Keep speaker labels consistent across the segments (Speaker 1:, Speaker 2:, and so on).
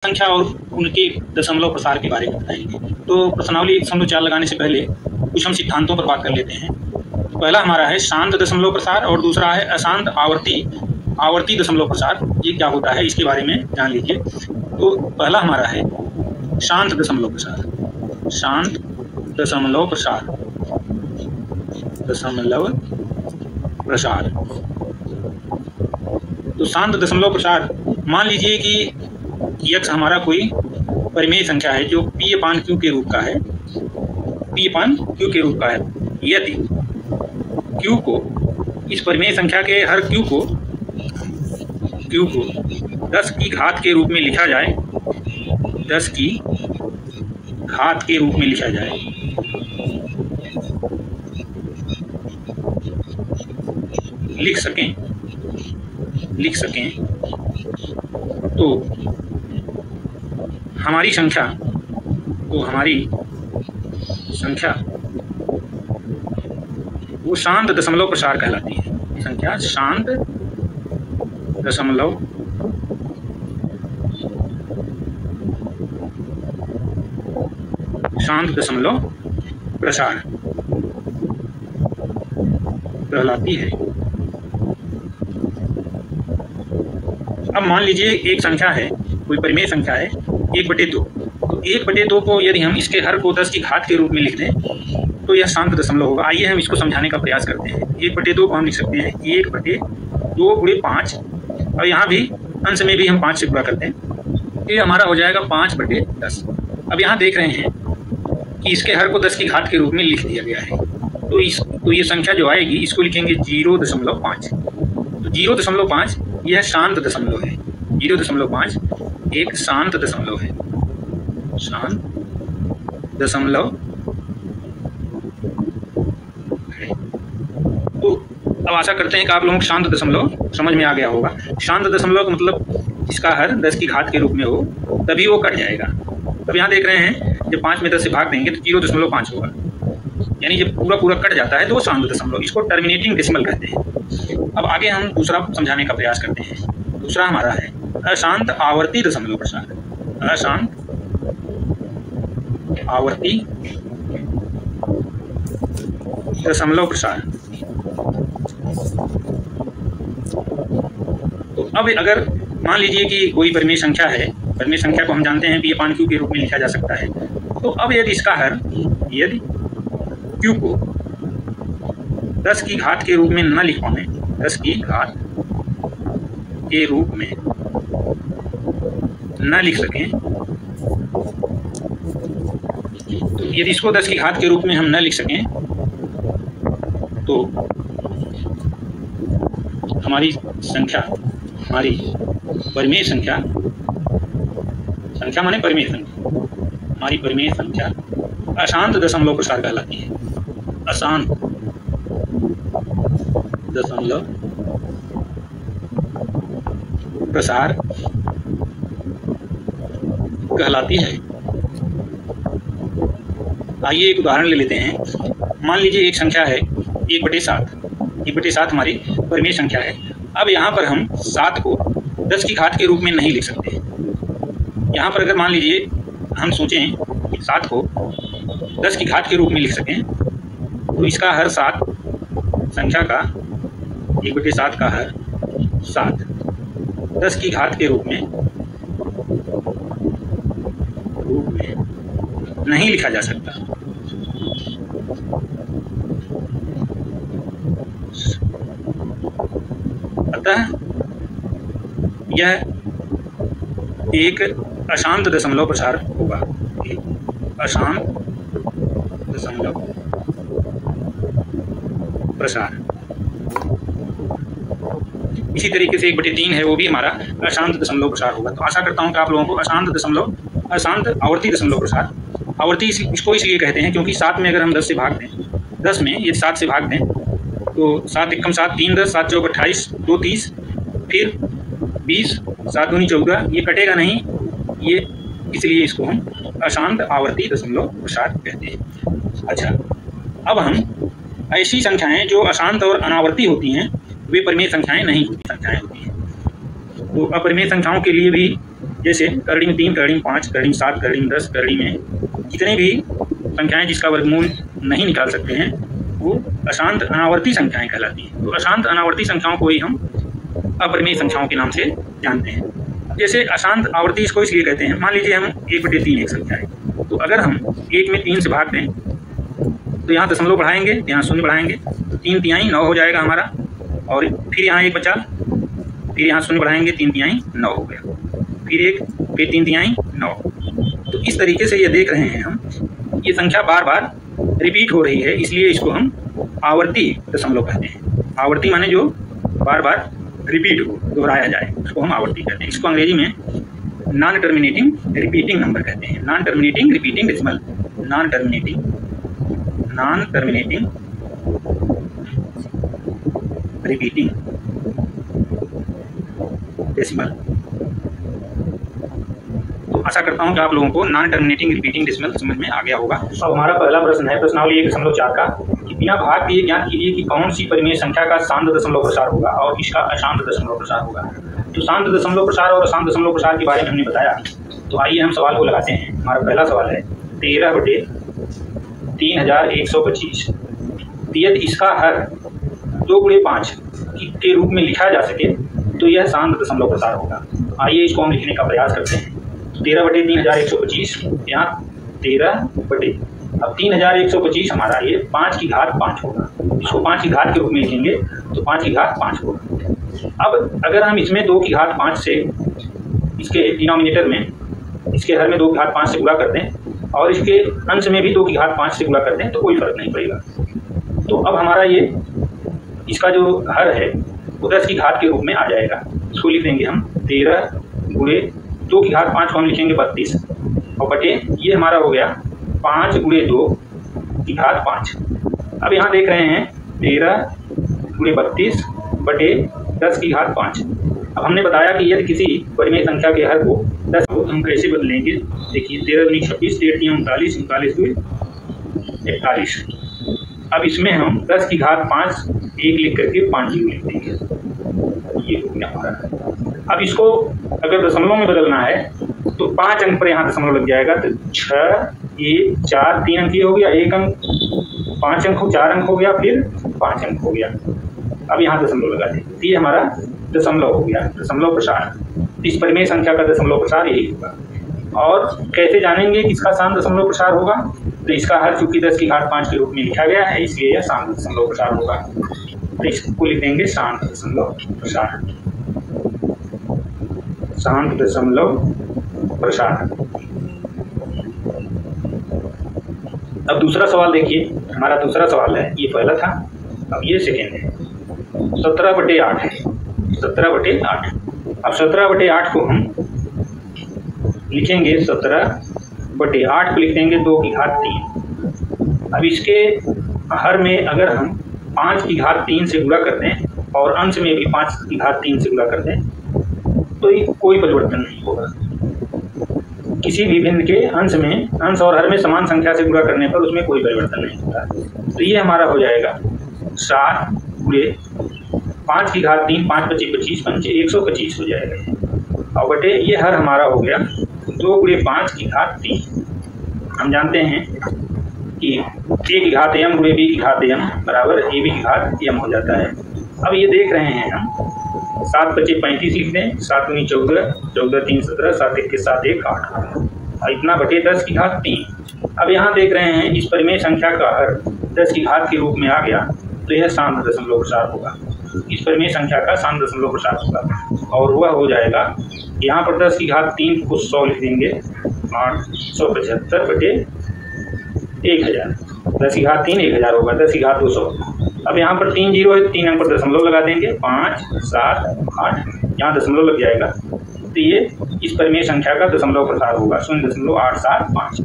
Speaker 1: संख्या और उनके दशमलव प्रसार के बारे में बताएंगे। तो प्रश्नावली 1.4 लगाने से पहले कुछ हम सिद्धांतों पर बात कर लेते हैं। पहला हमारा है शांत दशमलव प्रसार और दूसरा है अशांत आवर्ती दशमलव प्रसार। ये क्या होता है इसके बारे में जान लीजिए। तो पहला हमारा है शांत दशमलव प्रसार। शांत दशमलव प्रसार, दशमलव प्रसार। तो शांत दशमलव प्रसार, मान लीजिए कि x हमारा कोई परिमेय संख्या है जो p/q के रूप का है, p/q के रूप का है। यदि q को, इस परिमेय संख्या के हर q को 10 की घात के रूप में लिखा जाए, 10 की घात के रूप में लिखा जाए, लिख सकें तो हमारी संख्या वो शांत दशमलव प्रसार कहलाती है। संख्या शांत दशमलव प्रसार कहलाती है। अब मान लीजिए एक संख्या है, कोई परिमेय संख्या है 1/2। तो 1/2 को यदि हम इसके हर को 10 की घात के रूप में लिख दें तो यह शांत दशमलव होगा। आइए हम इसको समझाने का प्रयास करते हैं। 1/2 को हम लिख सकते हैं 1/2 × 5, और यहाँ भी अंश में भी हम 5 से गुणा करते हैं, ये हमारा हो जाएगा 5/10। अब यहाँ देख रहे हैं कि इसके हर को 10 की घात के रूप में लिख दिया गया है। तो ये संख्या जो आएगी इसको लिखेंगे 0.5। तो 0.5 यह शांत दशमलव है। 0.5 एक शांत दशमलव है। शांत दशमलव है। तो अब आशा करते हैं कि आप लोगों को शांत दशमलव समझ में आ गया होगा। शांत दशमलव का मतलब इसका हर 10 की घात के रूप में हो, तभी वो कट जाएगा। अब यहाँ देख रहे हैं जब 5 में 10 से भाग देंगे तो 0.5 होगा, यानी जब पूरा कट जाता है तो वो शांत दशमलव, इसको टर्मिनेटिंग डेसिमल कहते हैं। अब आगे हम दूसरा समझाने का प्रयास करते हैं। दूसरा हमारा है अशांत आवर्ती दशमलव प्रसार। अशांत आवर्ती दशमलव प्रसार। तो अब अगर मान लीजिए कि कोई परिमेय संख्या है, परिमेय संख्या को हम जानते हैं p/q के रूप में लिखा जा सकता है। तो अब यदि इसका हर, यदि q को 10 की घात के रूप में न लिख पाएं, 10 की घात के रूप में न लिख सकें, तो यदि इसको 10 की घात के रूप में हम न लिख सकें तो हमारी संख्या, हमारी परिमेय संख्या माने परिमेय संख्या, हमारी परिमेय संख्या अशांत दशमलव प्रसार कहलाती है। अशांत दशमलव प्रसार कहलाती है। आइए एक उदाहरण ले लेते हैं। मान लीजिए एक संख्या है 1/7। 1/7 हमारी परिमेय संख्या है। अब यहाँ पर हम 7 को 10 की घात के रूप में नहीं लिख सकते। यहाँ पर अगर मान लीजिए हम सोचें 7 को 10 की घात के रूप में लिख सकें, तो इसका हर 7 संख्या का 1/7 का हर 7 10 की घात के रूप में नहीं लिखा जा सकता। अतः यह एक अशांत दशमलव प्रसार होगा। अशांत दशमलव प्रसार। इसी तरीके से 1/3 है, वो भी हमारा अशांत दशमलव प्रसार होगा। तो आशा करता हूँ कि आप लोगों को अशांत आवर्ती दशमलव प्रसार, आवर्ती इसको इसलिए कहते हैं क्योंकि 7 में अगर हम 10 से भाग दें, 10 में ये 7 से भाग दें तो 7 एकम 7, 3 10, 7 चौक 28, 2 30, फिर 20, 7 दूनी 14, ये कटेगा नहीं, ये इसलिए इसको हम अशांत आवर्ती दशमलव प्रसार कहते हैं। अच्छा, अब हम ऐसी संख्याएं जो अशांत और अनावर्ती होती हैं वे परिमेय संख्याएं नहीं होती, संख्याएं होती हैं। तो अपरिमेय संख्याओं के लिए भी जैसे करड़ी में 3, करड़ी में 5, करड़ी में 7, करड़ी में 10, करड़ी में जितने भी संख्याएं जिसका वर्गमूल नहीं निकाल सकते हैं वो अशांत अनावर्ती संख्याएं कहलाती हैं। तो अशांत अनावर्ती संख्याओं को ही हम अपरिमेय संख्याओं के नाम से जानते हैं। जैसे अशांत आवर्ती इसको इसलिए कहते हैं, मान लीजिए हम 1/3 एक संख्या है, तो अगर हम 1 में 3 से भाग दें तो यहाँ दशमलव बढ़ाएंगे, यहाँ शून्य बढ़ाएंगे, 3 तिहाई 9 हो जाएगा हमारा, और फिर यहाँ 1 बचा, फिर यहाँ शून्य बढ़ाएंगे, 3 तिहाई 9 हो गया, फिर 1, फिर 3 तिहाई 9। तो इस तरीके से ये देख रहे हैं हम, ये संख्या बार बार रिपीट हो रही है, इसलिए इसको हम आवर्ती दशमलव कहते हैं। आवर्ती माने जो बार बार रिपीट हो, दोहराया जाए, उसको हम आवर्ती कहते हैं। इसको अंग्रेजी में नॉन टर्मिनेटिंग रिपीटिंग नंबर कहते हैं। Non terminating repeating decimal, non terminating repeating decimal. तो आशा करता हूं कि आप लोगों को नॉन टर्मिनेटिंग रिपीटिंग डेसिमल समझ में आ गया होगा। अब हमारा पहला प्रश्न है प्रश्नावली 1.4 का कि बिना भाग दिए ज्ञात कीजिए कि कौन सी परिमेय संख्या का शांत दशमलव प्रसार होगा और किसका अशांत दशमलव प्रसार होगा। तो शांत दशमलव प्रसार और अशांत दशमलव प्रसार के बारे में हमने बताया, तो आइए हम सवाल को लगाते हैं। हमारा पहला सवाल है 13/3125 यदि इसका हर 2 × 5 के रूप में लिखा जा सके तो यह शांत दशमलव प्रसार होगा। आइए इसको हम लिखने का प्रयास करते हैं। 13/3125 यहाँ 13 बटे, अब 3125 हमारा ये 5 की घात 5 होगा, इसको 5 की घात के रूप में लिखेंगे तो 5 की घात 5 होगा। अब अगर हम इसमें 2 की घात 5 से, इसके डिनोमिनेटर में, इसके हर में 2 की घात 5 से गुणा करते हैं और इसके अंश में भी 2 की घात 5 से गुणा करते हैं तो कोई फर्क नहीं पड़ेगा। तो अब हमारा ये इसका जो हर है वो 10 की घात के रूप में आ जाएगा। इसको लिख देंगे हम 13 × 2 की घात 5 को हम लिखेंगे 32 और बटे ये हमारा हो गया 5 × 2 की घात 5। अब यहाँ देख रहे हैं 13 × 32 बटे 10 की घात 5। अब हमने बताया कि यदि किसी परिमेय संख्या के हर को 10 को हम कैसे बदलेंगे। देखिए 13 × 26, 13 × 39, 39 × 41। अब इसमें हम 10 की घात 5 1 लिख करके 5 लिख देंगे, ये हो गया हमारा। अब इसको अगर दशमलव में बदलना है तो 5 अंक पर यहाँ दशमलव लग जाएगा, तो 6, 1, 4, 3 अंक ये हो गया, 1 अंक, 5 अंक हो, 4 अंक हो गया, फिर 5 अंक हो गया। अब यहाँ दशमलव लगा दें, ये हमारा दशमलव हो गया, दशमलव प्रसार। इस परिमेय संख्या का दशमलव प्रसार यही होगा। और कैसे जानेंगे कि इसका शांत दशमलव प्रसार होगा, तो इसका हर चूंकि 10 की घात 5 के रूप में लिखा गया है इसलिए यह शांत दशमलव प्रसार होगा। तो इसको लिख देंगे शांत दशमलव प्रसार, शांत दशमलव प्रसार। अब दूसरा सवाल देखिए, हमारा दूसरा सवाल है, ये पहला था, अब ये सेकेंड है। 17/8 है, 17/8। अब 17/8 को हम लिखेंगे, 17/8 को लिख देंगे 2 की घात 3। अब इसके हर में अगर हम 5 की घात 3 से गुणा करते हैं और अंश में भी 5 की घात 3 से गुणा करते हैं तो कोई परिवर्तन नहीं होगा। किसी भी भिन्न के अंश में, अंश और हर में समान संख्या से गुणा करने पर उसमें कोई परिवर्तन नहीं होता। तो ये हमारा हो जाएगा 7 × 5 की घात 3, 5 × 25, 25 × 125 हो जाएगा। और बटे ये हर हमारा हो गया 2 × 5 की घात 3। हम जानते हैं कि a की घात m × b की घात m बराबर ab की घात m हो जाता है। अब ये देख रहे हैं हम 7 × 25 35 लिख दें, 7 × 14, 14 × 3 17, 7 × 1 7 1 8 और इतना बटे 10 की घात 3। अब यहाँ देख रहे हैं इस परिमेय संख्या का हर 10 की घात के रूप में आ गया तो यह शांत दशमलव प्रसार होगा। इस परिमेय संख्या का शांत दशमलव प्रसार होगा और वह हो जाएगा, यहाँ पर 10 की घात 3 को 100 लिख देंगे, 875 बटे 1000। 10 की घात 3 1000 होगा, 10 की घात 200। अब यहाँ पर 3 0 है, 3 अंक पर दशमलव लगा देंगे, 5 7 8, यहाँ दशमलव लग जाएगा तो ये इस परिमेय संख्या का दशमलव प्रसार होगा, 0.875।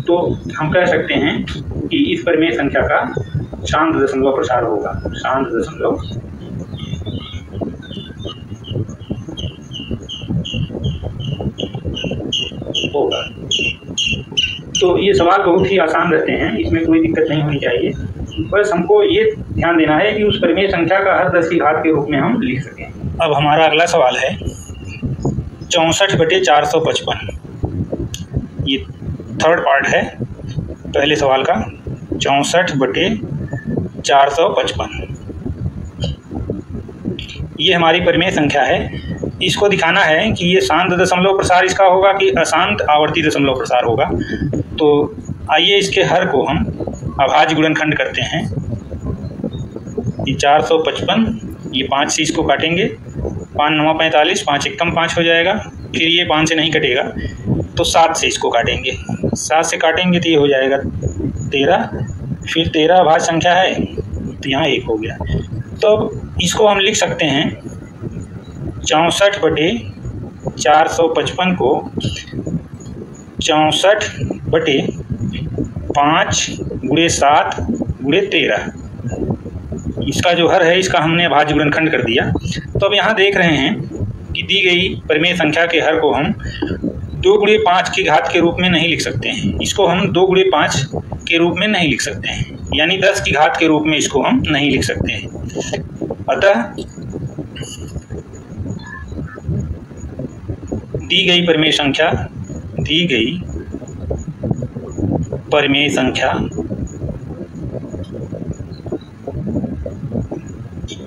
Speaker 1: तो हम कह सकते हैं कि इस परिमेय संख्या का शांत दशमलव प्रसार होगा, शांत दशमलव होगा। तो ये सवाल बहुत ही आसान रहते हैं, इसमें कोई दिक्कत नहीं होनी चाहिए। बस हमको ये ध्यान देना है कि उस परिमेय संख्या का हर 10 की घात के रूप में हम लिख सकें। अब हमारा अगला सवाल है 64/455, ये थर्ड पार्ट है पहले सवाल का। 64/455 ये हमारी परिमेय संख्या है। इसको दिखाना है कि ये शांत दशमलव प्रसार इसका होगा कि अशांत आवर्ती दशमलव प्रसार होगा। तो आइए इसके हर को हम अभाज्य गुणनखंड करते हैं। ये 455, ये 5 से इसको काटेंगे, 5 9 45, 5 1 5 हो जाएगा। फिर ये 5 से नहीं कटेगा तो 7 से इसको काटेंगे, 7 से काटेंगे तो ये हो जाएगा 13। फिर 13 अभाज्य संख्या है तो यहाँ 1 हो गया। तो इसको हम लिख सकते हैं 64/455 को 64/5×7×13, इसका जो हर है इसका हमने अभाज्य गुणनखंड कर दिया। तो अब यहाँ देख रहे हैं कि दी गई परिमेय संख्या के हर को हम 2×5 की घात के रूप में नहीं लिख सकते हैं। इसको हम 2×5 के रूप में नहीं लिख सकते हैं, यानी 10 की घात के रूप में इसको हम नहीं लिख सकते हैं। अतः दी गई परिमेय संख्या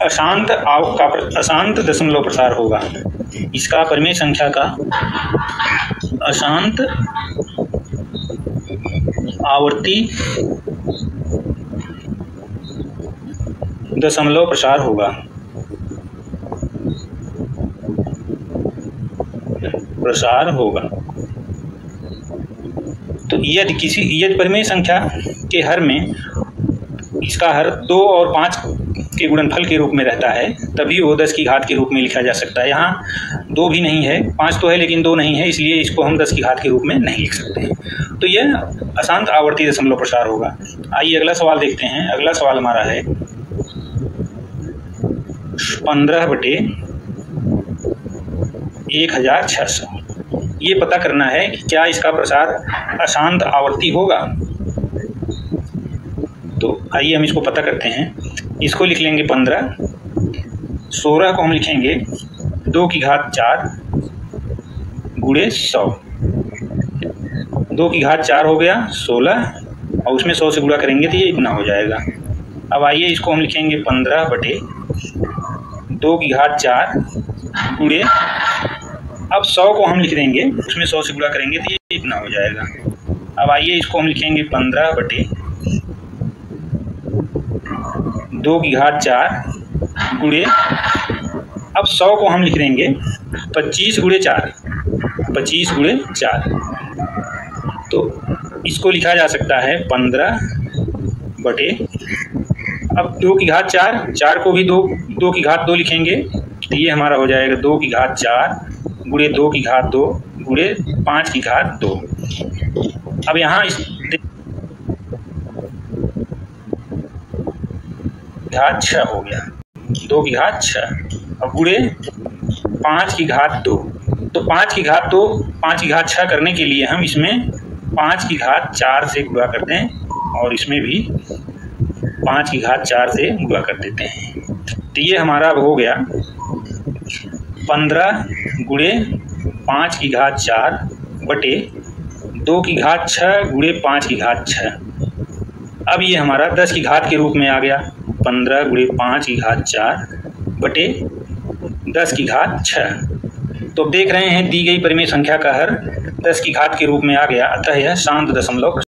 Speaker 1: अशांत दशमलव प्रसार होगा। इसका परिमेय संख्या का अशांत आवर्ती दशमलव प्रसार होगा। तो यदि परिमेय संख्या के हर में इसका हर 2 और 5 के गुणनफल के रूप में रहता है तभी वो 10 की घात के रूप में लिखा जा सकता है। यहाँ 2 भी नहीं है, 5 तो है लेकिन 2 नहीं है, इसलिए इसको हम 10 की घात के रूप में नहीं लिख सकते हैं। तो यह अशांत आवर्ती दशमलव प्रसार होगा। आइए अगला सवाल देखते हैं। अगला सवाल हमारा है 15/1600। ये पता करना है कि क्या इसका प्रसार अशांत आवर्ती होगा। तो आइए हम इसको पता करते हैं। इसको लिख लेंगे 15, 16 को हम लिखेंगे 2 की घात 4 × 100। 2 की घात 4 हो गया 16, और उसमें 100 से गुणा करेंगे तो ये इतना हो जाएगा। अब आइए इसको हम लिखेंगे 15/2 की घात 4 × अब 100 को हम लिख देंगे, उसमें 100 से गुणा करेंगे तो ये इतना हो जाएगा। अब आइए इसको हम लिखेंगे 15/2 की घात 4 × अब 100 को हम लिख देंगे 25×4। तो इसको लिखा जा सकता है 15 बटे, अब 2 की घात 4 को भी 2 की घात 2 लिखेंगे तो ये हमारा हो जाएगा 2 की घात 4 × 2 की घात 2 × 5 की घात 2। अब यहाँ इस घात 6 हो गया, 2 की घात 6, अब × 5 की घात 2। तो 5 की घात 2, 5 की घात 6 करने के लिए हम इसमें 5 की घात 4 से गुणा करते हैं और इसमें भी 5 की घात 4 से गुणा कर देते हैं। तो ये हमारा अब हो गया 15 × 5 की घात 4 बटे 2 की घात 6 × 5 की घात 6। अब ये हमारा 10 की घात के रूप में आ गया, 15 × 5 की घात 4 बटे 10 की घात 6। तो देख रहे हैं दी गई परिमेय संख्या का हर 10 की घात के रूप में आ गया, अतः यह शांत दशमलव